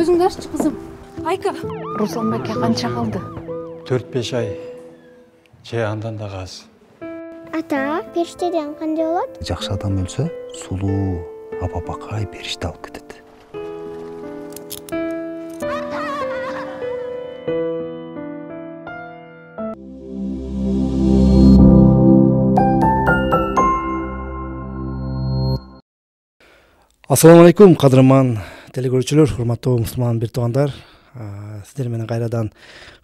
Өзүңдү аччы кызым. Айка. Руслан байке канча калды? 4-5 ай. Же андан да аз. Ата, периштеден кандай болот? Жакшы адам өлсө, сулуу, апапакай периште алып кетет. Ассаламу алейкум, кадырман телекөрүүчүлөр, урматтуу мусулман бир туугандар. Сиздер менен кайрадан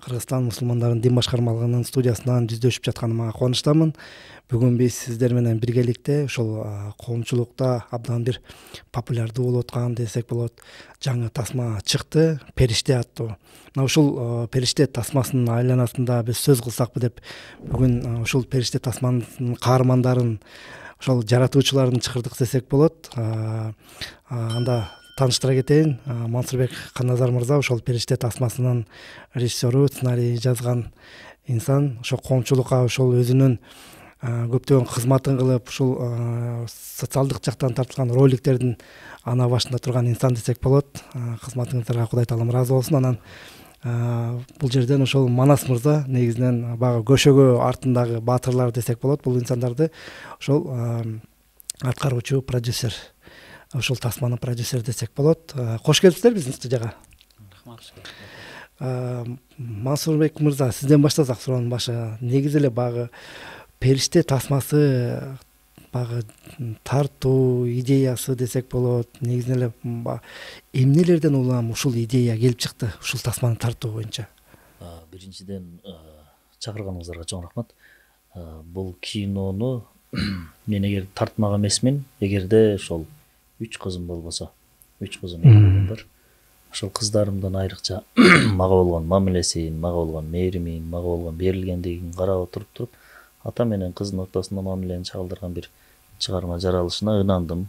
Кыргызстан мусулмандарын дин башкармалыгынын студиясынан жүздөшүп жатканыма кубанычтамын. Бүгүн биз сиздер менен биргеликте ошол коомчулукта абдан бир популярдуу болуп аткан десек болот жаңы тасма чыкты, Периште аттуу. Мына ушул Периште тасмасынын айланасында биз сөз кылсакпы деп бүгүн ушул Периште тасманын каармандарын, ошол жаратуучуларын чакырдык десек болот. Анда тааныштыра кетейин. Мансурбек Каназар мырза ошол Периште тасмасынын режиссеру, сценарий жазган инсан. Ошол коомчулукка ошол өзүнүн көптөгөн кызматын кылып, ушул социалдык жактан тартылган роликтердин ана башында турган инсан десек болот. Кызматыңыздарга Кудай таалам ыраазы болсун. Анан бул жерден ошол Манас мырза, негизинен баягы көшөгө артындагы баатырлар десек болот. Бул инсандарды ошол аткаруучу продюсер, ошол тасманын продюсери десек болот. Кош келипсиздер биздин студияга. Мансурбек мырза, сизден баштасак суроонун башы. Негизи эле баягы Периште тасмасы баягы тартуу идеясы десек болот. Негизинен эле эмнелерден улам ушул идея келип чыкты, ушул тасманы тартуу боюнча? Биринчиден чакырганыңыздарга чоң рахмат. Бул кинону мен эгер тартмак эмесмин, эгерде ошол 3 кызым болбосо, 3 кызым бар. Ошол кыздарымдан айрыкча мага болгон мамилесин, мага болгон мээримин, мага болгон берилгендигин карап туруп, ата менен кыздын ортосунда мамилени чагылдырган бир чыгарма жаралышына ынандым.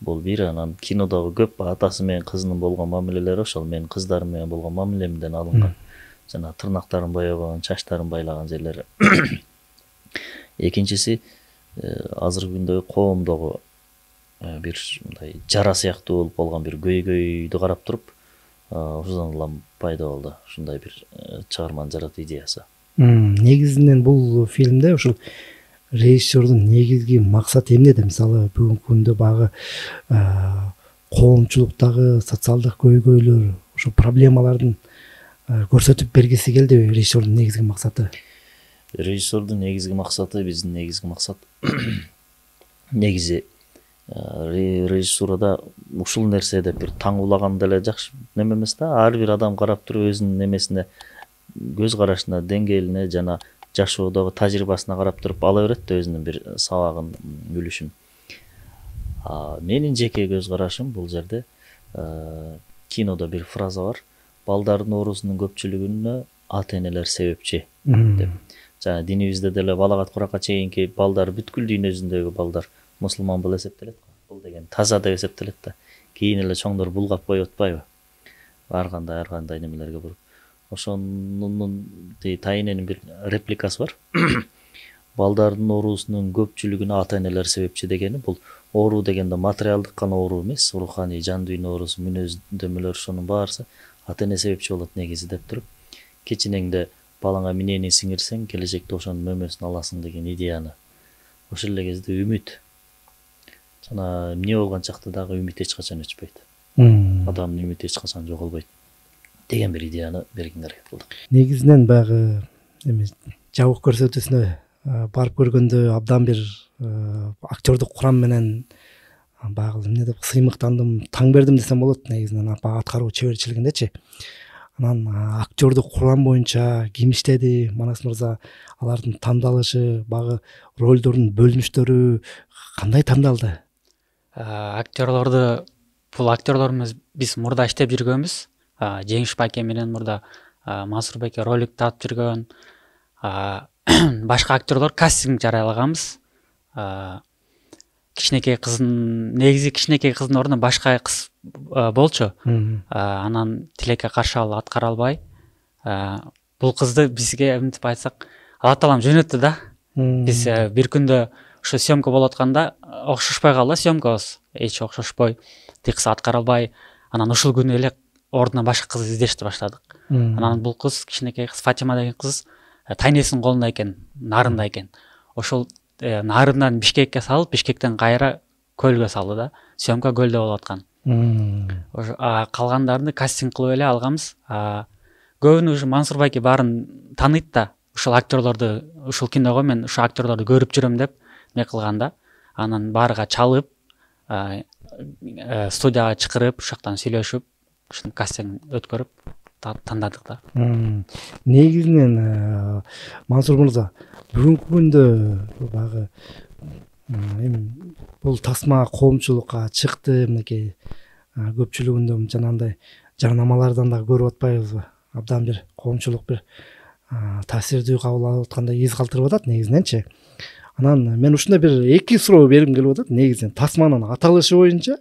Бул бир. Анан кинодогу көп атасы менен кызынын болгон мамилелери ошол мен кыздарым менен болгон мамилемден алынган. Жана тырнактарын боебаган, чачтарын байлаган жерлери. Экинчиси, азыркы күндө коомдогу бир мындай жара сыяктуу болуп калган бир көйгөйдү карап туруп, ошондон улам пайда болду ушундай бир чыгарманы жаратуу идеясы. Негизинен бул фильмде ушул режиссердун негизги максаты эмнеде? Мисалы, бүгүнкү күндө багы коомчулуктагы социалдык көйгөйлөр, ошол проблемалардын көрсөтүп бергиси келдиби режиссердун негизги максаты? Режиссердун негизги максаты, биздин негизги максат негизи режиссурада ушул нерсе деп бир таңуулаган деле жакшы неме эмес да. Ар бир адам карап туруп өзүнүн немесине, көз карашына, деңгээлине жана жашоодогу тажрыйбасына карап туруп ала берет да өзүнүн бир сабагын, үлүшүн. Менин жеке көз карашым бул жерде кинодо бир фраза бар. Балдардын оорусунун көпчүлүгүнө ата-энелер себепчи деп. Жана динибизде деле балагат куракка чейинки балдар, бүткүл дүйнө жүзүндөгү балдар мусулман болуп эсептелет. Бул деген таза деп эсептелет да. Кийин эле чоңдор булгап коюп атпайбы? Ар кандай немелерге буруп. Ошонун тайыненин бир репликасы бар. Балдардын оорусунун көпчүлүгүнө ата-энелер себепчи дегени бул оору дегенде материалдык гана оору эмес, руханий, жан дүйнө оорусу, мүнөздөмөлөр, ошонун баарысы ата-эне себепчи болот негизи деп туруп, кичинеңде балаңа минени сиңирсең, келечекте ошонун мөмөсүн аласың деген идеяны. Ошол эле кезде үмүт. Жана эмне болгон чакта дагы үмүт эч качан өчпөйт. Адамдын үмүтү эч качан жоголбойт деген бир идеяны бергенге аракет кылдык. Негизинен баягы жабык көрсөтүүсүнө барып көргөндө абдан бир актёрдук курам менен баягы эмне деп сыймыктандым, таң бердим десем болот. Негизинен аткаруу чеберчилигиндечи. Анан актёрдук курам боюнча ким иштеди? Манас мырза, алардын тандалышы, багы ролдордун бөлүнүштөрү кандай тандалды? Актерлорду, бул актерлорубуз биз мурда иштеп жүргөнбүз. Жеңиш байке менен мурда Мансур байке ролик тартып жүргөн. Башка актерлор кастинг жарыялаганбыз. Кичинекей кыздын, негизи кичинекей кыздын ордуна башка кыз болчу. Анан тилекке каршы алып аткара албай, бул кызды бизге эмнетип айтсак, Алла таалам жөнөттү да. Биз бир күндө ошо съемка болуп атканда окшошпой калды съемкабыз. Эч окшошпой, тик кыз аткара албай, анан ушул күнү эле ордуна башка кыз издешти баштадык. Анан бул кыз, кичинекей кыз, Фатима деген кыз тайнесинин колунда экен, нарында экен. Ошол нарындан Бишкекке салып, Бишкектен кайра көлгө салды да. Съемка көлдө болуп аткан. Ошо калгандарны кастинг кылып эле алганбыз. Көбүнү ушу Мансур байке баарын тааныйт да. Ушул актерлорду, ушул киного мен ушул актерлорду көрүп жүрөм деп не кылганда, анан баарыга чалып, студияга чакырып, ушул жактан сүйлөшүп, ушул кастинг өткөрүп тандадык да. Негизинен Мансур мырза, бүгүнкү күндө багы эми бул тасма коомчулукка чыкты, мынакей көпчүлүгүндө жанагындай жарнамалардан да көрүп атпайбызбы? Абдан бир коомчулук бир таасирдүү кабыл алып аткандай из калтырып атат негизиненчи. Анан мен ушундай бир эки суроо бергим келип атат. Негизинен тасманын аталышы боюнча,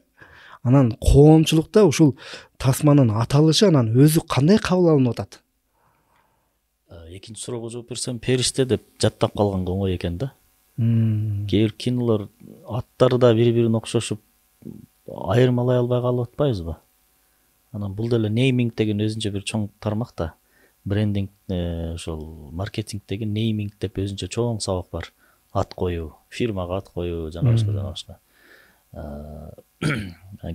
анан коомчулукта ушул тасманын аталышы анан өзү кандай кабыл алынып атат? Экинчи суроого жооп берсем, периште деп жаттап калганга оңой экен да. Кээ бир кинолор аттары да бири-бирине окшошуп айырмалай албай калып атпайбызбы? Анан бул деле нейминг деген өзүнчө бир чоң тармак да. Брендинг, ошол маркетингдеги нейминг деп өзүнчө чоң сабак бар. Ат коюу, фирмага ат коюу, жана башка.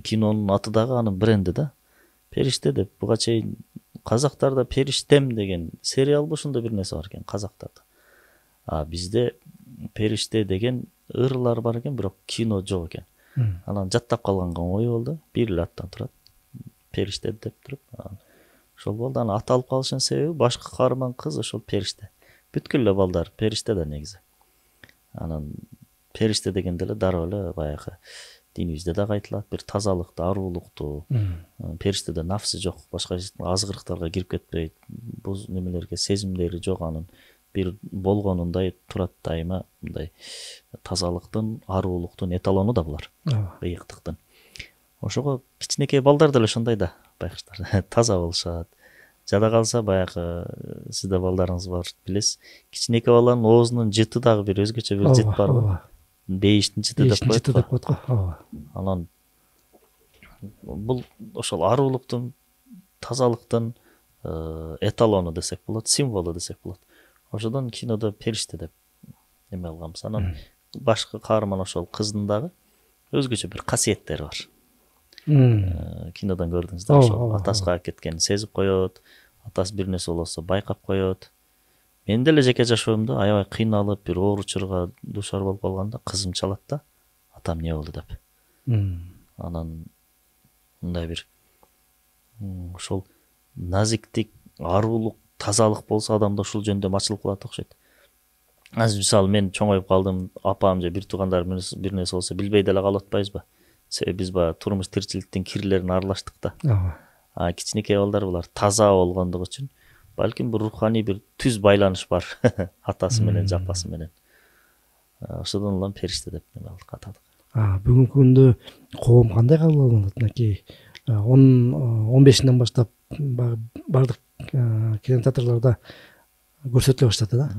Кинонун аты дагы анын бренди да. Периште деп буга чейин казактарда Периштем деген сериал ошондой бир нерсе бар экен казактарда. Бизде Периште деген ырлар бар экен, бирок кино жок экен. Анан жаттап калганга оңой болду. Бир эле аттан турат. Периште деп туруп, ошол болду. Анан аталып калышынын себеби башкы каарман кыз ошол Периште. Бүткүл эле балдар Периште да негизи. Анан Периште деген деле дароо эле баягы динибизде дагы айтылат, бир тазалыкты, аруулукту. Периштеде нафсы жок, башка азгырыктарга кирип кетпейт. Бул немелерге сезимдери жок, анын бир болгонундай турат дайыма, мындай тазалыктын, аруулуктун эталону да булар. Быйыктыктын. Ошого кичинекей балдар деле ошондой да, байкыштар. Таза болушат. Жада калса баягы сизде балдарыңыз бар, билесиз. Кичинекей баланын оозунун жыты дагы бир өзгөчө бир жыт барбы? Бейиштин жыты деп коет го. Анан бул ошол аруулуктун, тазалыктын эталону десек болот, символу десек болот. Ошодон кинодо Периште деп эме алганбыз. Анан башкы каарман ошол кыздын дагы өзгөчө бир касиеттери бар. Кинодон көрдүңүз да, ошол атасына кеткенин сезип коет, атасы бир нерсе болсо байкап коет. Мен деле жеке жашоомдо аябай кыйналып, бир оор учурга душар болуп калганда кызым чалат да, атам не болду деп. Анан мындай бир ошол назиктик, аруулук, тазалык болсо адамда ушул жөндө ачылып калат окшойт. Азыр мисалы мен чоңоюп калдым, апам же бир туугандарым бир нерсе болсо билбей деле калып атпайбызбы? Себеби биз баягы турмуш тиричиликтин кирлерин аралаштык да. Кичинекей балдар булар таза болгондугу үчүн балким бир руханий бир түз байланыш бар атасы менен, апасы менен. Ошодон улам Периште деп атадык. Бүгүнкү күндө коом кандай кабыл алат? Мынакей 15-ден баштап бардык кинотеатрларда көрсөтүлө баштады да.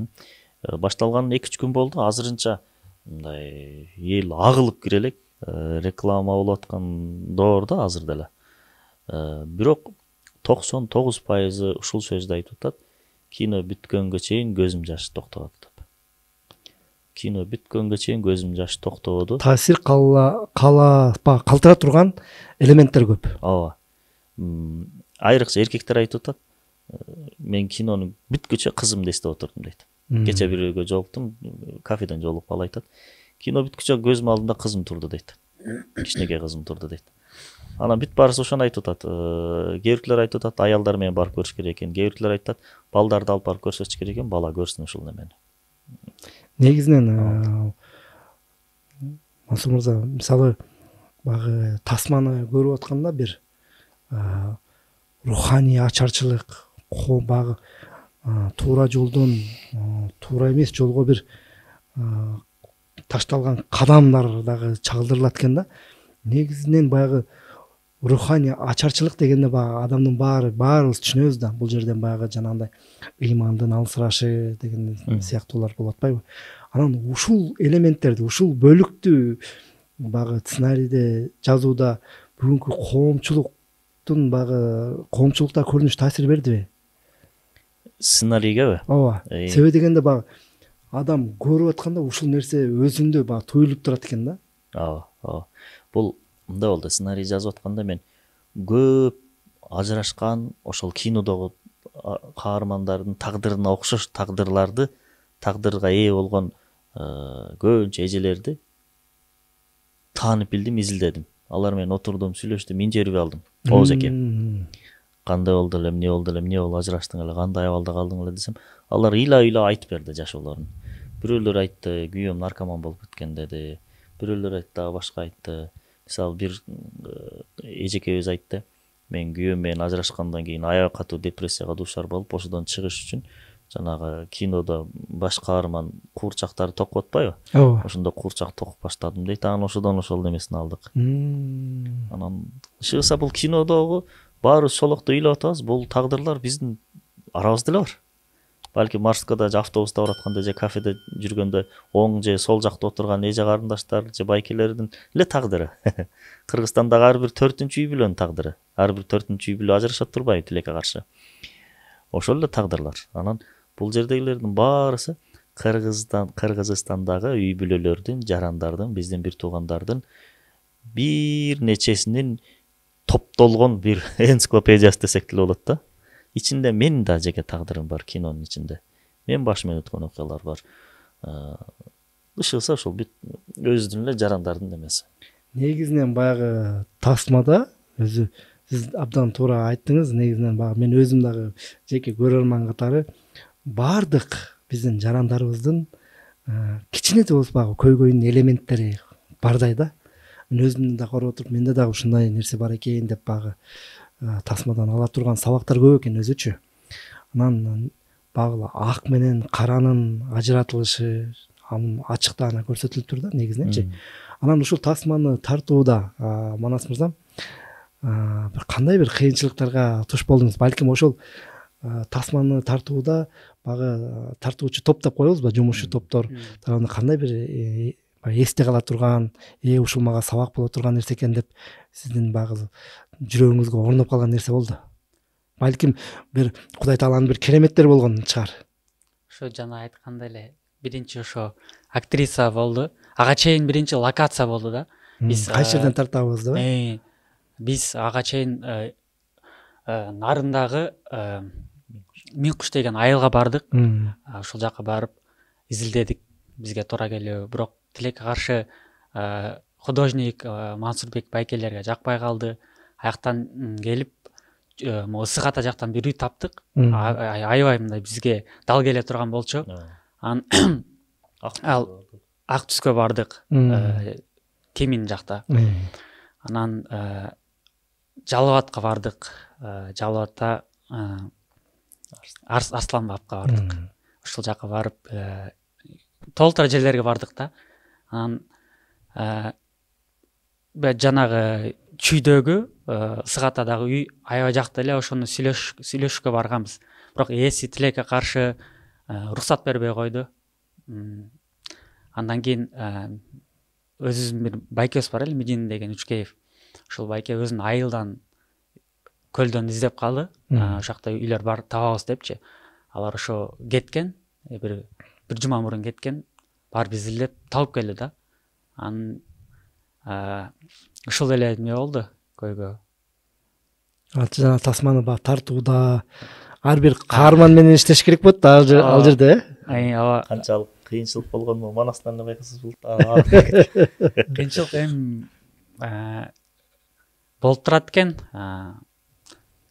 Башталган 2-3 күн болду. Азырынча мындай эл агылып кире элек, реклама болуп аткан доордо азыр деле. Бирок 99% ушул сөздү айтып атат. Кино бүткөнгө чейин көзүм жаш токтоду деп. Кино бүткөнгө чейин көзүм жаш токтоду. Таасир калтыра турган элементтер көп. Ооба. Айрыкча эркектер айтып атат. Мен кинону бүткүчө кызымды эстеп отурдум дейт. Кече бирөөгө жолуктум, кафеден жолугуп алып айтат. Кино бүткүчө көзүм алдында кызым турду дейт. Кичинекей кызым турду дейт. Анан бүт баарысы ошону айтып атат. Кээ бирлер айтып атат, аялдар менен барып көрүш керек экен. Кээ бирлер айтат, балдарды алып барып көрсөтүш керек экен, бала көрсүн ушул немени. Негизинен Мансур мырза, мисалы багы тасманы көрүп атканда бир руханий ачарчылык, багы туура жолдон туура эмес жолго бир ташталган кадамдар дагы чагылдырылат экен да. Негизинен баягы руханий ачарчылык дегенде баягы адамдын баарыбыз түшүнөбүз да. Бул жерден баягы жанагындай ыймандын алысырашы деген сыяктуулар болуп атпайбы? Анан ушул элементтерди, ушул бөлүктү баягы сценарийде жазууда бүгүнкү коомчулук Жашоодун багы коомчулукта көрүнүш таасир бердиби? Сценарийгеби? Ооба. Э. Себеби дегенде багы адам көрүп атканда ушул нерсе өзүндө багы туюлуп турат экен да. Ооба. Бул мындай болду. Сценарий жазып атканда мен көп ажырашкан ошол кинодогу каармандардын тагдырына окшош тагдырга ээ болгон көбүнчө эжелерди таанып билдим, изилдедим. Алар менен отурдум, сүйлөштүм, интервью алдым. Оозеке. Кандай болду эле, эмне болду эле, эмне болуп ажыраштың эле, кандай абалда калдың эле десем, алар ыйла айтып берди жашоолорун. Бирөөлөр айтты, күйөөм наркоман болуп кеткен деди. Бирөөлөр айтты, дагы башка айтты. Мисалы бир эжекебиз айтты. Мен күйөөм менен ажырашкандан кийин аябай катуу депрессияга дуушар болуп, ошодон чыгыш үчүн жанагы кинодо баш каарман куурчактарды токуп атпайбы? Ооба. Ошондо куурчак токуп баштадым дейт. Анан ошодон ошол немесин алдык. Анан чыгса бул кинодогу баарыбыз шолокто ыйлап атабыз. Бул тагдырлар биздин арабызда эле бар. Балки маршруткада же автобуста баратканда же кафеде жүргөндө оң же сол жакта отурган эже карындаштар же байкелердин эле тагдыры. Кыргызстандагы ар бир 4-үй үй бүлөнүн тагдыры. Ар бир 4-үй үй бүлө ажырашат турбайбы тилекке каршы. Ошол эле тагдырлар. Анан бул жердегилердин баарысы Кыргызстандагы үй бүлөлөрдүн, жарандардын, биздин бир туугандардын бир нечесинин топтолгон бир энциклопедиясы десек деле болот да. Ичинде менин да жеке тагдырым бар кинонун ичинде. Мен башыман өткөн окуялар бар. Ышылса ошол бүт өзүнүн эле жарандардын немеси. Негизинен баягы тасмада өзү сиз абдан туура айттыңыз. Негизинен баягы мен өзүм дагы жеке көрөрман катары бардык биздин жарандарыбыздын кичине да болсо баягы көйгөйүнүн элементтери бардай да. Мен өзүмдү да карап отуруп, менде дагы ушундай нерсе бар экен деп баягы тасмадан ала турган сабактар көп экен өзүчү. Анан багы ак менен каранын ажыратылышы ачыкта ана көрсөтүлүп тур да негизиненчи. Анан ушул тасманы тартууда Манас мырза бир кандай бир кыйынчылыктарга туш болдуңуз? Балким ошол тасманы тартууда багы тартуучу топ деп коебузбу, жумушчу топтор тарабынан кандай бир эсте кала турган, ушул мага сабак боло турган нерсе экен деп сиздин багы жүрөгүңүзгө орноп калган нерсе болду? Балким бир Кудай тааланын бир кереметтери болгон чыгар. Ошо жана айткандай эле биринчи ошо актриса болду. Ага чейин биринчи локация болду да. Биз кайсы жерден тартабыз деп? Биз ага чейин нарындагы Мин куш деген айылга бардык. Ошол жака барып изилдедик. Бизге туура келүү. Бирок тилекке каршы художник Мансурбек байкелерге жакпай калды. Аяктан келип ысык ата жактан бир үй таптык. Аябай мындай бизге дал келе турган болчу. Анан ак түскө бардык. Темин жакта. Анан Жалал-Абадка бардык. Жалал-Абадта Арсланбабка бардык. Ошол жака барып толтура жерлерге бардык да. Анан жанагы чүйдөгү Сыгатадагы үй аябай жакта эле, ошону сүйлөшүшкө барганбыз. Бирок ээси тилекке каршы уруксат бербей койду. Андан кийин өзүбүздүн бир байкебиз бар эле, Медин деген Үчкеев. Ошол байке өзүнүн айылдан көлдөн издеп калды. Ошол жакта үйлөр бар табабыз депчи. Алар ошо кеткен, бир жума мурун кеткен. Барып изилдеп табып келди да. Анан ушул эле эмне болду көйгө. Жана тасманы баг тартууда ар бир каарман менен иштеш керек болот ал жерде, ооба. Канчалык кыйынчылык болгонун Манастан эле байкасыз болот. Кыйынчылык болуп турат экен.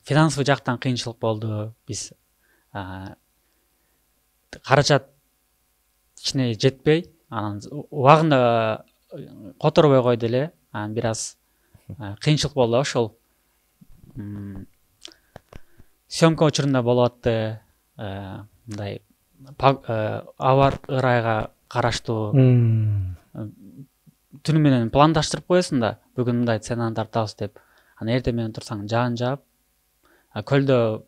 Финансовый жактан кыйынчылык болду. Биз каражат ичине жетпей, анан убагында которбой койду эле. Анан бир аз кыйынчылык болду ошол. Съемка учурунда болуп атты. Мындай авар ырайга караштуу түнү менен пландаштырып коесуң да. Бүгүн мындай сценаны тартабыз деп. Анан эртең менен турсаң жаан жаап, көлдө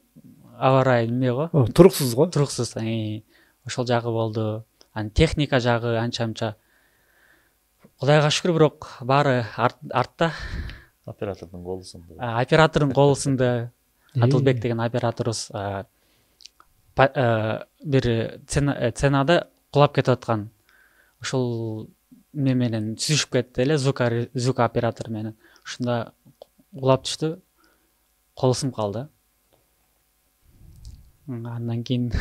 аба ырайы эмне го? Туруксуз го? Туруксуз. Ошол жагы болду. Анан техника жагы анча-мынча. Кудайга шүкүр, бирок баары артта. Оператордун колу сынды. Оператордун колу сынды. Адылбек деген операторубуз бир сценада кулап кетип аткан. Ошол менен сүзүшүп кетти эле звук оператор менен. Ушунда кулап түштү. Колу сынып калды. Андан кийин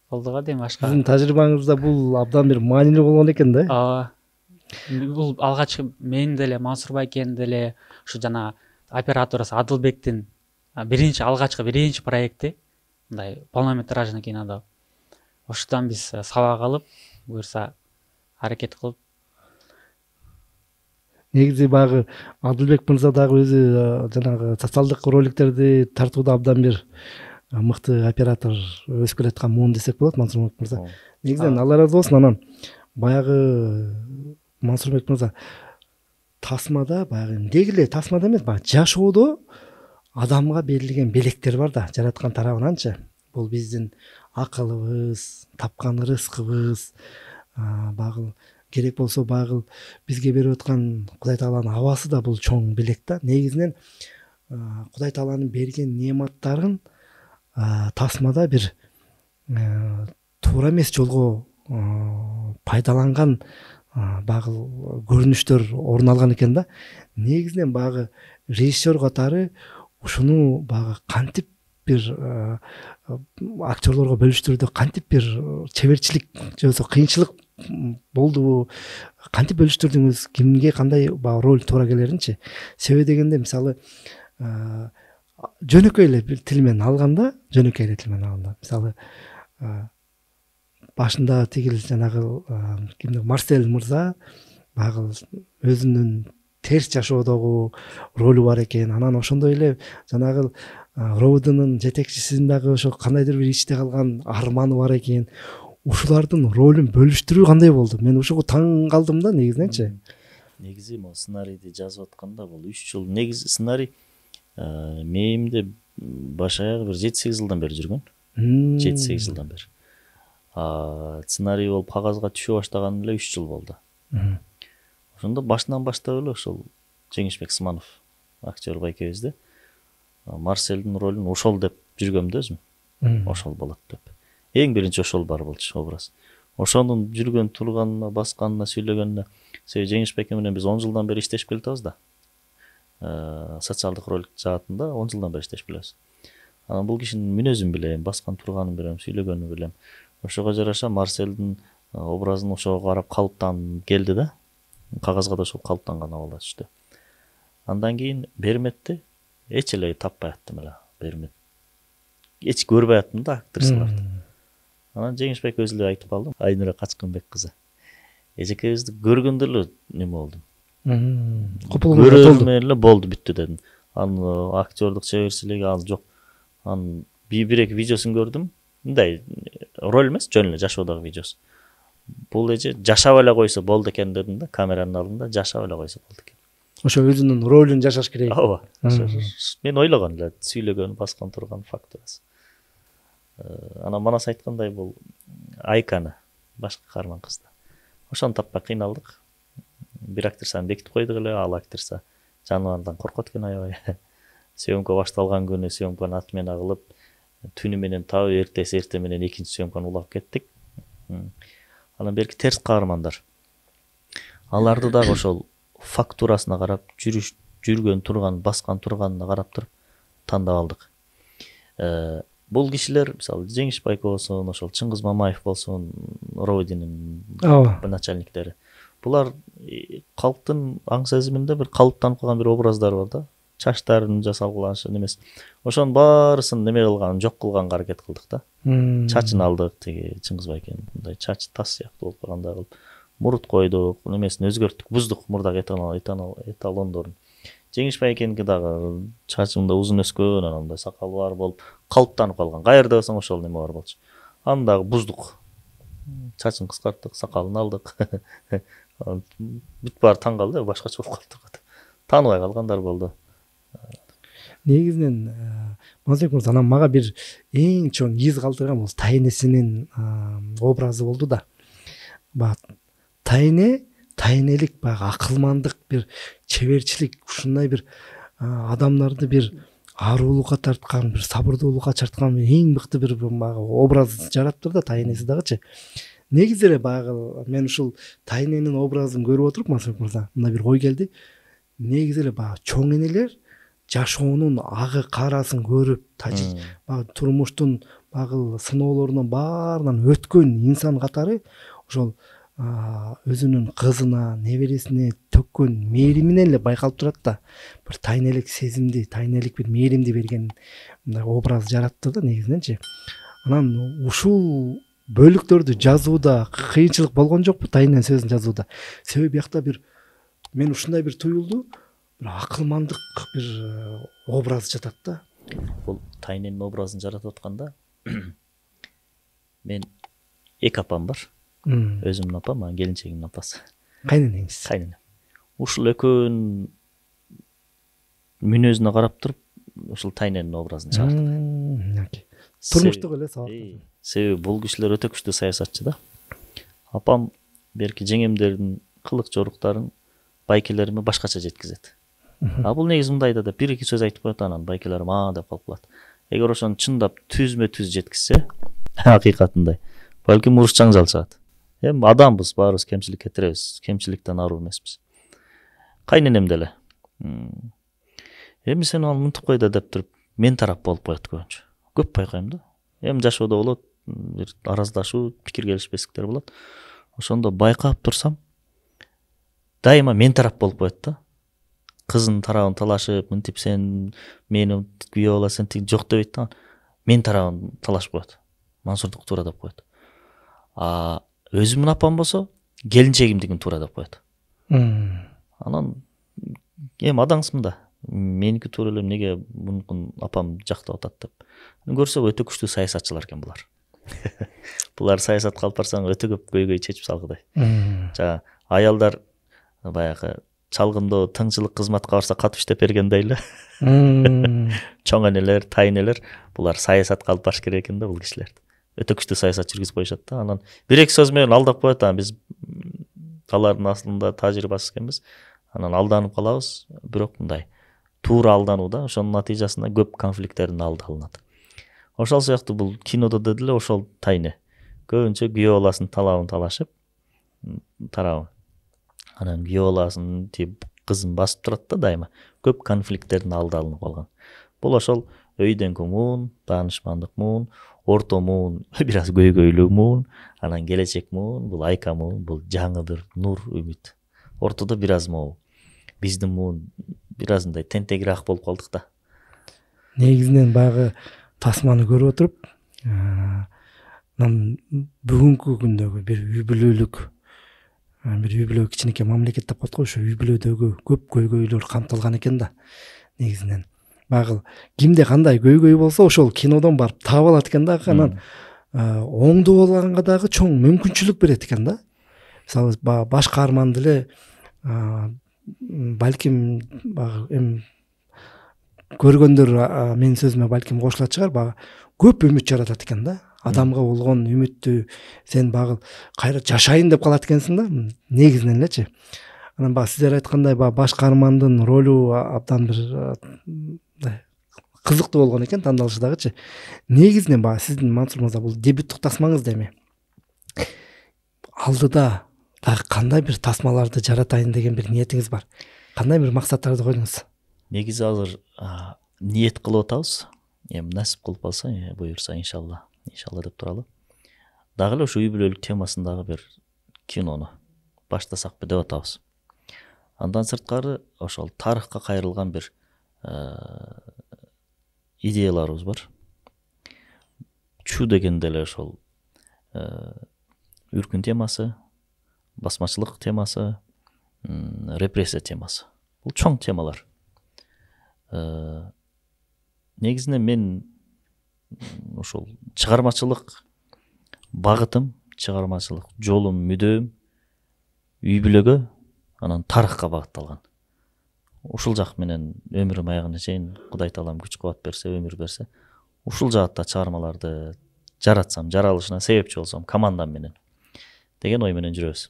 болду го дейм башка. Сиздин тажрыйбаңызда бул абдан бир маанилүү болгон экен да. Ооба. Бул алгачкы мен деле Мансур байкен деле ушу жана операторубуз Адылбектин биринчи проекти, мындай полнометражный кинодо. Ошондон биз сабак алып, буюрса аракет кылып. Негизи баягы Адылбек мырза дагы өзү жанагы социалдык роликтерди тартууда абдан бир мыкты оператор өсүп келаткан муун десек болот, Мансурбек мырза. Негизинен Алла ыраазы болсун. Анан баягы Мансурбек мырза тасмада баягы дегиле тасмада эмес, баягы жашоодо адамга берилген белектер бар да, жараткан тарабынанчы. Бул биздин акылыбыз, тапкан рызкыбыз, багыл керек болсо багыл бизге берип аткан Кудай Тааланын абасы да бул чоң белек да. Негизинен Кудай Тааланын берген неаматтарын тасмада бир туура эмес жолго пайдаланган багыл көрүнүштөр орун алган экен да. Негизинен багы режиссер катары ушуну багы кантип бир актерлорго бөлүштүрүүдө кантип бир чеберчилик же болбосо кыйынчылык болдубу, кантип бөлүштүрдүңүз, кимге кандай роль туура келеринчи. Себеби дегенде мисалы жөнөкөй эле тил менен алганда, мисалы башында тигил жанагы кимдир Марсель мырза багы өзүнүн терс жашоодогу ролу бар экен. Анан ошондой эле жанагы Роудунун жетекчисинин дагы ошо кандайдыр бир ичте калган арманы бар экен. Ушулардын ролун бөлүштүрүү кандай болду? Мен ушуга таң калдым да негизиненчи. Негизи могу сценарийди жазып атканда бул 3 жыл негизи сценарий мээримде баш аягы бир 7-8 жылдан бери жүргөн. 7-8 жылдан бери. Сценарий болуп кагазга түшө баштаган эле 3 жыл болду. Ошондо башынан баштап эле ошол Жеңишбек Сманов актер байкебизде Марселдин ролун ошол деп жүргөм да өзүм. Ошол болот деп. Эң биринчи ошол бар болчу образ. Ошонун жүргөн турганына, басканына, сүйлөгөнүнө. Себеби Жеңишбек менен биз 10 жылдан бери иштешип келатабыз да. Социалдык ролик жаатында 10 жылдан бери иштешип келебиз. Анан бул кишинин мүнөзүн билем, баскан турганын билем, сүйлөгөнүн билем. Ошого жараша Марселдин образын ошого карап калыптанып келди да. Кагазга да ошол калыптанган абалда түштү. Андан кийин Берметти эч эле таппай аттым эле. Бермет. Эч көрбөй аттым да актрисаларды. Анан Жеңишбек өзү эле айтып калды. Айнура Качкынбек кызы. Эжекебизди көргөндө эле неме болдум. Көргөндө эле болду, бүттү дедим. Анын актердук чеберчилиги ал жок. Анын бир-эки видеосун көрдүм. Мындай роль эмес, жөн эле жашоодогу видеосу. Бул эже жашап эле койсо болду экен дедим да, камеранын алдында жашап эле койсо болду экен. Ошо өзүнүн ролун жашаш керек. Ооба. Мен ойлогон эле сүйлөгөн, баскан турган факт эмес. Анан манас айткандай бул Айканы башкы каарман кызды. Ошону таппай кыйналдык. Бир актрисаны бекитип койдук эле, ал актриса жаныбардан коркот экен аябай. Съемка башталган күнү съемканы отмена кылып, түнү менен табып, эрте менен экинчи съемканы улап кеттик. Анан берки терс каармандар. Аларды дагы ошол фактурасына карап, жүргөн турган, баскан турганына карап туруп тандап алдык. Бул кишилер, мисалы Жеңиш Байко болсун, ошол Чыңгыз Мамаев болсун, Ровдинин начальниктери. Булар калктын аң сезиминде бир калыптанып калган бир образдар бар да. Чачтарын жасалгыланышы эмес. Ошонун баарысын неме кылган, жок кылганга аракет кылдык да. Чачын алдык, тиги Чыңгыз Байкенин мындай чачы тас сыяктуу болуп калгандай кылып, мурут койдук, немесин өзгөрттүк, буздук мурдагы эталондорун. Жеңиш Байкеники дагы чачында узун өскөн, анандай сакалы бар болуп, калыптанып калган. Каерде болсоң ошол неме бар болчу. Аны дагы буздук. Чачын кыскарттык, сакалын алдык. Бүт баары таң калды, башкача болуп калды. Тааныбай калгандар болду. Негизинен Мансурбек мырза, анан мага бир эң чоң из калтырган бул Тайнесинин образы болду да. Тайне тайнелик баягы акылмандык, бир чеберчилик, ушундай бир адамдарды бир аарулукка тарткан, бир сабырдуулукка чарткан эң мыкты бир баягы образ жараптыр да тайнеси дагычы. Негизи эле баягы мен ушул тайненин образын көрүп отуруп, Мансур мырза, мындай бир ой келди. Негизи эле баягы чоң энелер жашоонун агы карасын көрүп, баягы турмуштун баягы сыноолорунун баарынан өткөн инсан катары ошол өзүнүн кызына, небересине төккөн мээриминен эле байкалып турат да. Бир тайнелик сезимди, тайнелик бир мээримди берген мындай образ жаратты да негизиненчи. Анан ушул бөлүктөрдү жазууда кыйынчылык болгон жокпу тайнен сөзүн жазууда? Себеби бияқта бир мен ушундай бир туюлду, бир акылмандык бир образ жатат да. Бул тайненин образын жаратып атканда мен эки апам бар. Өзүмдүн апам, анан келинчегимдин апасы. Кайненеңиз? Кайненем. Ушул экөөнүн мүнөзүнө карап туруп, ушул тайненин образын чыгардык. Турмуштук эле сабак. Себеби бул кишилер өтө күчтүү саясатчы да. Апам берки жеңемдердин кылык жоруктарын байкелериме башкача жеткизет. Бул негизи мындай да бир эки сөз айтып коет, анан байкелерим деп калып калат. Эгер ошону чындап түзмө түз жеткизсе, акыйкатындай, балким уруш жаңжал чыгат. Эми адамбыз, баарыбыз кемчилик кетиребиз, кемчиликтен аруу эмеспиз. Кайненем деле. Эми сен ал мынтип кой да деп туруп, мен тарап болуп коет көбүнчө. Көп байкайм да. Эми жашоодо болот, бир араздашуу, пикир келишпестиктер болот. Ошондо байкап турсам, дайыма мен тарап болуп коет да. Кызын тарабын талашып, мынтип сен мени күйөө аласың, тиги жок дебейт да. Мен тарабын талашып коет. Мансурдук туура деп коет. Өзүмдүн апам болсо, келинчегимдигин туура деп коет. Анан эми адаңсың да. Меники туура эле, эмнеге мунукун апам жактап атат деп. Көрсөк өтө күчтүү саясатчылар экен булар. Булар саясатка алып барсаң өтө көп көйгөй чечип салгыдай. Жана аялдар баягы чалгындоо, тыңчылык кызматка барса катып иштеп бергендей эле. Чоң энелер, тайнелер булар саясатка алып барыш керек экен да бул кишилерди. Өтө күчтүү саясат жүргүзүп коюшат да. Анан бир эки сөз менен алдап коет, биз алардын асылында тажрыйбасыз экенбиз. Анан алданып калабыз, бирок мындай туура алдануу да, ошонун натыйжасында көп конфликттердин алды алынат. Ошол сыяктуу бул кинодо да деле ошол тайне. Көбүнчө күйөө баласын талабын талашып, тарабын. Анан күйөө баласын тип кызын басып турат да дайыма. Көп конфликттердин алды алынып калган. Бул ошол өйдөнкү муун, таанышмандык муун, орто муун, бир аз көйгөйлүү муун, анан келечек муун, бул айка муун, бул жаңы бир нур, үмүт. Ортодо бир аз могу. Биздин муун бир аз мындай тентегирээк болуп калдык да. Негизинен баягы тасманы көрүп отуруп, бүгүнкү күндөгү бир үй бүлөлүк кичинекей мамлекет деп коет го, ошо үй бүлөдөгү көп көйгөйлөр камтылган экен да. Негизинен баягы кимде кандай көйгөй болсо ошол кинодон барып таап алат экен да. Анан оңдоп алганга дагы чоң мүмкүнчүлүк берет экен да. Мисалы баш каарман деле балким эми көргөндөр менин сөзүмө балким кошулат чыгар, баягы көп үмүт жаратат экен да. Адамга болгон үмүттү сен багы кайра жашайын деп калат экенсиң да, негизинен элечи. Анан баягы сиздер айткандай баш каармандын ролу абдан бир кызыктуу болгон экен тандалышы дагычы. Негизинен баягы сиздин Мансур мырза бул дебюттук тасмаңыз эми. Алдыда дагы кандай бир тасмаларды жаратайын деген бир ниетиңиз бар? Кандай бир максаттарды койдуңуз? Негизи азыр ниет кылып атабыз. Эми насип кылып калса, буюрса иншалла деп туралы. Дагы эле ошо үй бүлөлүк темасындагы бир кинону баштасакпы деп атабыз. Андан сырткары ошол тарыхка кайрылган бир идеяларыбыз бар. Чу деген деле ошол үркүн темасы, басмачылык темасы, репрессия темасы. Бул чоң темалар. Негизинен мен ошол чыгармачылык багытым, чыгармачылык жолум, мүдөм үй бүлөгө, анан тарыхка багытталган. Ушул жак менен өмүрүм аягына чейин Кудай таалам күч кубат берсе, өмүр берсе, ушул жаатта чыгармаларды жаратсам, жаралышына себепчи болсом командам менен деген ой менен жүрөбүз.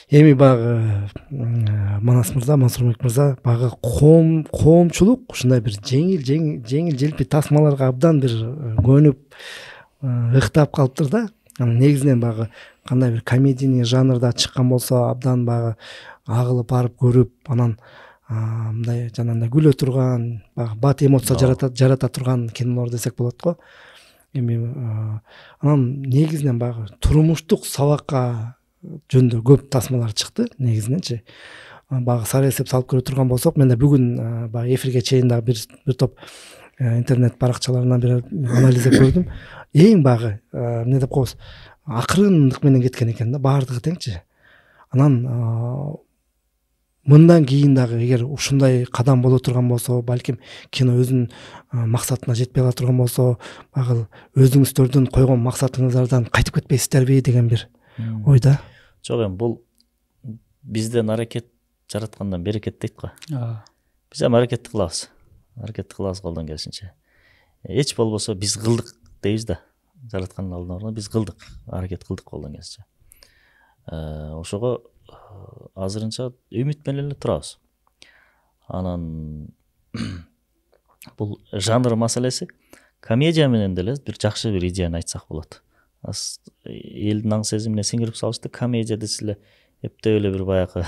эми баягы Манас мырза, Мансурбек мырза баягы коомчулук ушундай бир жеңил желпи тасмаларга абдан бир көнүп ыктап калыптыр да. Анан негизинен баягы кандай бир комедийный жанрда чыккан болсо абдан баягы агылып барып көрүп, анан мындай жанагындай күлө турган, баягы бат эмоция жарата турган кинолор десек болот го. Эми анан негизинен баягы турмуштук сабакка жөнүндө көп тасмалар чыкты негизиненчи. Баягы сары эсеп салып көрө турган болсок, мен да бүгүн баягы эфирге чейин дагы бир топ интернет баракчаларынан бир анализ көрдүм. Эң баягы эмне деп коебуз, акырындык менен кеткен экен да, баардыгы теңчи. Анан мындан кийин дагы эгер ушундай кадам боло турган болсо, балким кино өзүнүн максатына жетпей кала турган болсо, баягы өзүңүздөрдүн койгон максатыңыздардан кайтып кетпейсиздерби деген бир ойда. Жок, эми бул бизден аракет жараткандан берекет дейт го. Биз эми аракетти кылабыз. Аракетти кылабыз колдон келишинче. Эч болбосо биз кылдык дейбиз да. Жараткандын алдына барганда биз кылдык, аракет кылдык колдон келишинче. Ошого азырынча үмүт менен эле турабыз. Анан бул жанр маселеси комедия менен деле бир жакшы бир идеяны айтсак болот. Элдин аң сезимине сиңирип салышты, комедия десе эле эптеп эле бир баягы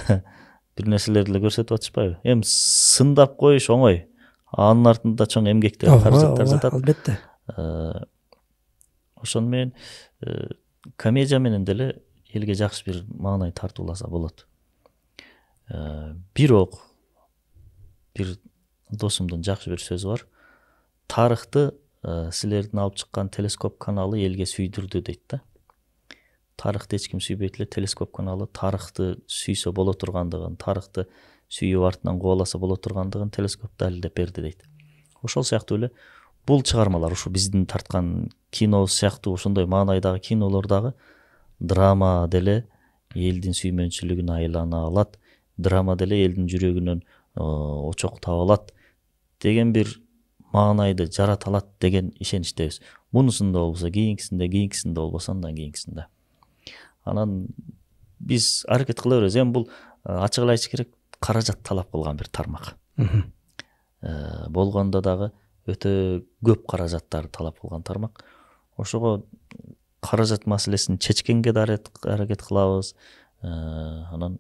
бир нерселерди эле көрсөтүп атышпайбы? Эми сындап коюш оңой. Анын артында чоң эмгектер, каражаттар жатат. Албетте. Ошону менен комедия менен деле элге жакшы бир маанай тартууласа болот. Бирок бир досумдун жакшы бир сөзү бар. Тарыхты силердин алып чыккан телескоп каналы элге сүйдүрдү дейт да. Тарыхты эч ким сүйбөйт эле, телескоп каналы тарыхты сүйсө боло тургандыгын, тарыхты сүйүп артынан кубаласа боло тургандыгын телескоп далилдеп берди дейт. Ошол сыяктуу эле бул чыгармалар, ушу биздин тарткан кино сыяктуу ошондой маанайдагы кинолор дагы драма деле элдин сүймөнчүлүгүн айлана алат, драма деле элдин жүрөгүнөн очок таба алат деген бир маанайды жарата алат деген ишеничтебиз. Мунусунда болбосо кийинкисинде болбосо андан кийинкисинде. Анан биз аракет кыла беребиз. Эми бул ачык эле айтыш керек, каражат талап кылган бир тармак. Болгондо дагы өтө көп каражаттарды талап кылган тармак. Ошого каражат маселесин чечкенге да аракет кылабыз. Анан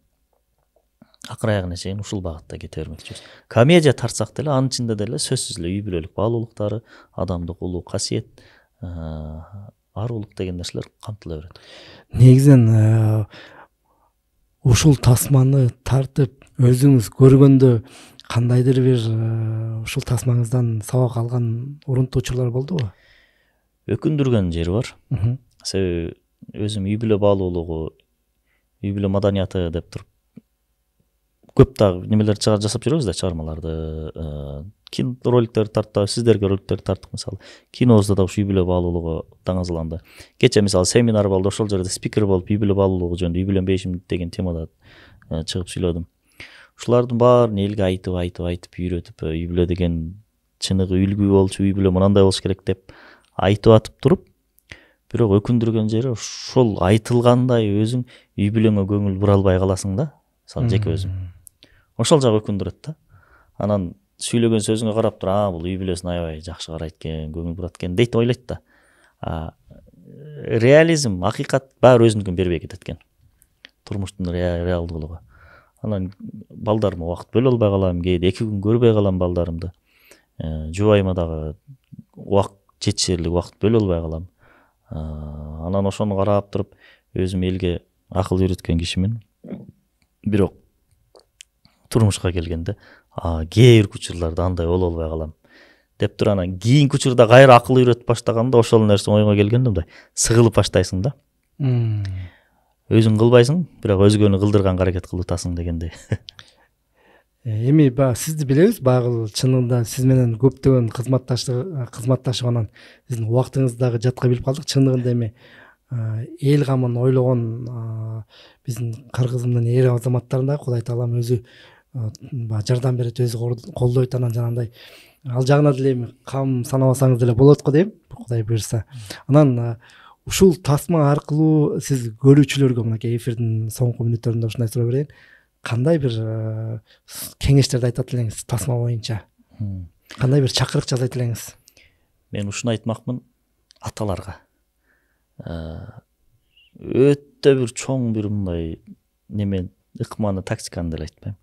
акыр аягына чейин ушул багытта кете бермекчибиз. Комедия тартсак деле анын ичинде деле сөзсүз эле үй бүлөлүк баалуулуктары, адамдык улуу касиет, арулук деген нерселер камтыла берет. Негизинен ушул тасманы тартып өзүңүз көргөндө кандайдыр бир ушул тасмаңыздан сабак алган урунтуучулар болдубу? Өкүндүргөн жери бар. Себеби өзүм үй бүлө баалуулугу, үй бүлө маданияты деп туруп көп дагы немелер жасап жүрөбүз да, чыгармаларды, роликтерди тарттык, сиздерге роликтерди тарттык мисалы. Кинобузда да ушу үй бүлө баалуулугу даңазаланды. Кече мисалы семинар болду, ошол жерде спикер болуп үй бүлө баалуулугу жөнүндө үйбүлөнбейишим деген темада чыгып сүйлөдүм. Ушулардын баарын элге айтып үйрөтүп, үй бүлө деген чыныгы үлгү болчу, үй бүлө мындай болуш керек деп айтып атып туруп, бирок өкүндүргөн жери ошол айтылгандай өзүң үй бүлөңө көңүл бура албай каласың да, мисалы жеке өзүм. Ошол жагы өкүндүрөт да. Анан сүйлөгөн сөзүңө карап туруп, бул үй бүлөсүнө аябай жакшы карайт экен, көңүл бурат экен дейт, ойлойт да. Реализм, акыйкат баары өзүнүкүн бербей кетет экен. Турмуштун реалдуулугу. Анан балдарыма убакыт бөлө албай калам, кээде 2 күн көрбөй калам балдарымды. Жубайыма дагы жетишерлик убакыт бөлө албай калам. Анан ошону карап туруп өзүм элге акыл үйрөткөн кишимин. Бирок турмушка келгенде кээ бир учурларда андай боло албай калам деп туруп, анан кийинки учурда кайра акыл үйрөтүп баштаганда ошол нерсе оңойго келгенде мындай сыгылып баштайсың да. Өзүң кылбайсың, бирок өзгөнү кылдырганга аракет кылып атасың дегендей. Эми сизди билебиз, багыл чынында сиз менен көптөгөн кызматташып анан сиздин убактыңызды дагы жатка билип калдык. Чындыгында эми эл камын ойлогон биздин Кыргызымдын эр азаматтарына Кудай таалам өзү жардам берет, өзү колдойт. Анан жанагындай ал жагына деле эми кам санабасаңыз деле болот го дейм, Кудай буюрса. Анан ушул тасма аркылуу сиз көрүүчүлөргө мынакей эфирдин соңку мүнөттөрүндө ушундай суроо берейин. Кандай бир кеңештерди айтат элеңиз тасма боюнча? Кандай бир чакырык жасайт элеңиз? Мен ушуну айтмакмын аталарга. Өтө бир чоң бир мындай немен ыкманы тактиканы деле айтпайм.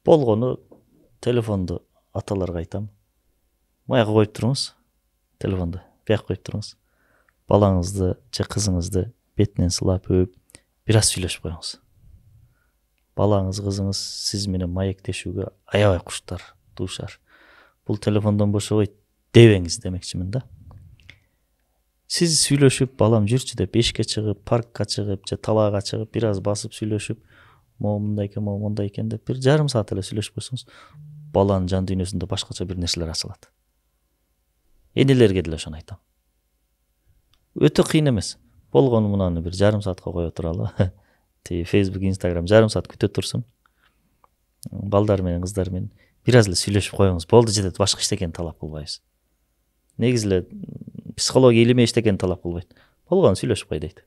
Болгону телефонду аталарга айтам. Маяга коюп туруңуз. Телефонду бияк коюп туруңуз. Балаңызды же кызыңызды бетинен сылап өп, бир аз сүйлөшүп коюңуз. Балаңыз, кызыңыз сиз менен маектешүүгө аябай куштар, дуушар. Бул телефондон бошобойт дебеңиз демекчимин да. Сиз сүйлөшүп, балам жүрчү деп эшикке чыгып, паркка чыгып, же талаага чыгып, бир аз басып сүйлөшүп, могу мындай экен, могу мондай экен деп бир жарым саат эле сүйлөшүп койсоңуз, баланын жан дүйнөсүндө башкача бир нерселер ачылат. Энелерге деле ошону айтам. Өтө кыйын эмес. Болгону мунаны бир жарым саатка кое туралы. Facebook, Instagram жарым саат күтө турсун. Балдар менен, кыздар менен бир аз эле сүйлөшүп коюңуз. Болду жетет, башка эчтекени талап кылбайбыз. Негизи эле психология илими эчтекени талап кылбайт. Болгону сүйлөшүп кой дейт.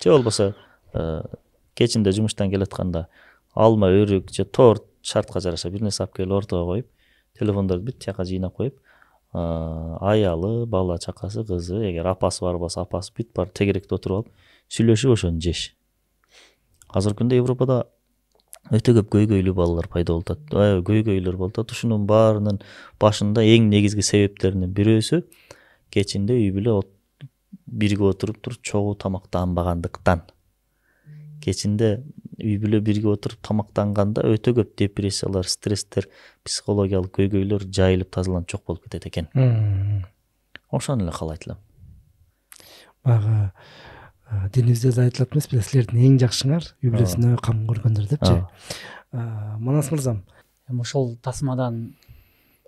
Же болбосо кечинде жумуштан келатканда алма, өрүк же торт шартка жараша бир нерсе алып келип ортого коюп, телефондорду бүт жака жыйнап коюп, аялы, бала чакасы, кызы, эгер апасы бар болсо апасы бүт бар тегеректе отуруп алып сүйлөшүп ошону жеш. Азыркы күндө Европада өтө көп көйгөйлүү балалар пайда болуп атат. Көйгөйлөр болуп атат. Ушунун баарынын башында эң негизги себептеринин бирөөсү кечинде үй бүлө бирге отуруп туруп чогуу тамактанбагандыктан. Кечинде үй бүлө бирге отуруп тамактанганда өтө көп депрессиялар, стресстер, психологиялык көйгөйлөр жайылып тазаланып жок болуп кетет экен. Ошону эле каалайт элем. Бага динибизде да айтылат эмеспи, силердин эң жакшыңар үй бүлөсүнө кам көргөндөр депчи. Манас мырзам, ошол тасмадан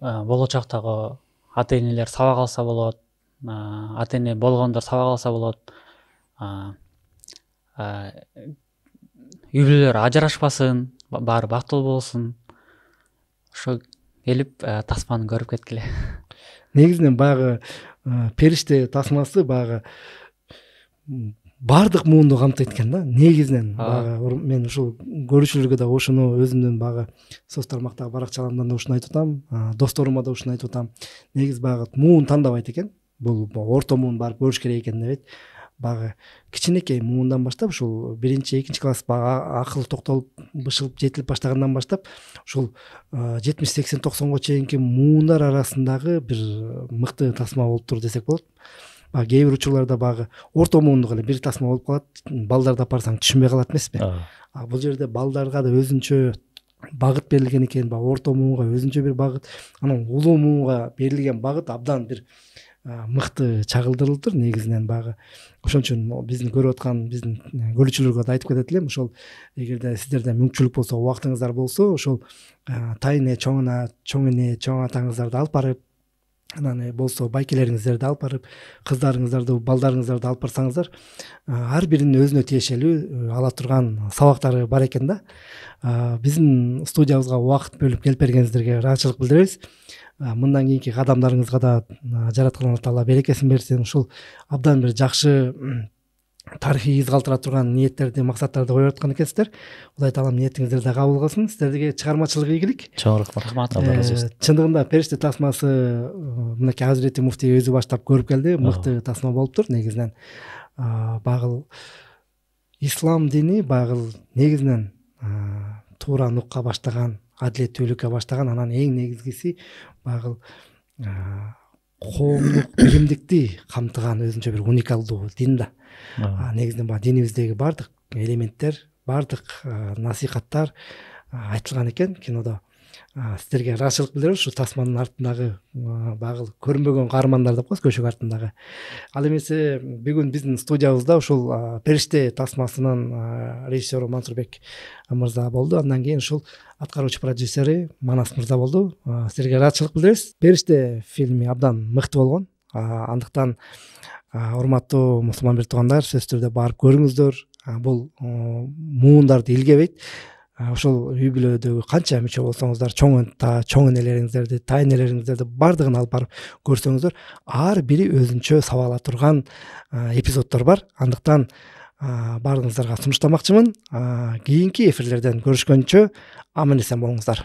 болочоктогу ата энелер сабак алса болот, ата эне болгондор сабак алса болот. Үй бүлөлөр ажырашпасын, баары бактылуу болсун. Ошо келип тасманы көрүп кеткиле. Негизинен баягы периште тасмасы баягы бардык муунду камтыйт экен да. Негизинен баягы мен ушул көрүүчүлөргө да ошону өзүмдүн баягы соц тармактагы баракчаларымдан да ушуну айтып атам, досторума да ушуну айтып атам. Негизи баягы муун тандабайт экен. Бул орто муун барып көрүш керек экен дебейт. Баягы кичинекей муундан баштап ушул 1-2 класс баягы акыл токтолуп, бышылып, жетилип баштагандан баштап ушул 70-80-90го чейинки муундар арасындагы бир мыкты тасма болуптур десек болот. Кээ бир учурларда баягы орто муундук эле бир тасма болуп калат. Балдарды апарсаң түшүнбөй калат эмеспи? Бул жерде балдарга да өзүнчө багыт берилген экен, орто муунга өзүнчө бир багыт, анан улуу муунга берилген багыт абдан бир мыкты чагылдырылыптыр. Негизинен баягы ошон үчүн биздин көрүп аткан биздин көрүүчүлөргө да айтып кетет элем, ошол эгерде сиздерде мүмкүнчүлүк болсо, убактыңыздар болсо, ошол тайыне, чоң эне, чоң атаңыздарды алып барып, анан болсо байкелериңиздерди алып барып, кыздарыңыздарды, балдарыңыздарды алып барсаңыздар, ар биринин өзүнө тиешелүү ала турган сабактары бар экен да. Биздин студиябызга убакыт бөлүп келип бергениңиздерге ыраазычылык билдиребиз. Мындан кийинки кадамдарыңызга да жараткан Алла Таала берекесин берсин. Ушул абдан бир жакшы тарыхый из калтыра турган ниеттерди, максаттарды коюп аткан экенсиздер. Кудай Таалам ниетиңиздерди кабыл кылсын. Сиздерге чыгармачылык ийгилик. Чоң рахмат. Чындыгында периште тасмасы мынакей Азирети муфтий өзү баштап көрүп келди. Мыкты тасма болуптур. Негизинен багыл ислам дини багыл негизинен туура нукка баштаган, адилеттүүлүккө баштаган, анан эң негизгиси багыл коомдук биримдикти камтыган өзүнчө бир уникалдуу дин да. Негизинен баягы динибиздеги бардык элементтер, бардык насихаттар айтылган экен кинодо. Сиздерге ыраазычылык билдиребиз, ушу тасманын артындагы багыл көрүнбөгөн каармандар деп коебуз, көшөк артындагы. Ал эмесе бүгүн биздин студиябызда ушул периште тасмасынын режиссеру Мансурбек мырза болду. Андан кийин ушул аткаруучу продюсери Манас мырза болду. Сиздерге ыраазычылык билдиребиз. Периште фильми абдан мыкты болгон. Андыктан урматтуу мусулман бир туугандар, сөзсүз түрдө барып көрүңүздөр. Бул муундарды илгебейт. ошол үй бүлөдөгү канча мүчө болсоңуздар, чоң энелериңиздерди, тайнелериңиздерди баардыгын алып барып көрсөңүздөр, ар бири өзүнчө сабала турган эпизоддор бар. Андыктан баарыңыздарга сунуштамакчымын. Кийинки эфирлерден көрүшкөнчө аман эсен болуңуздар.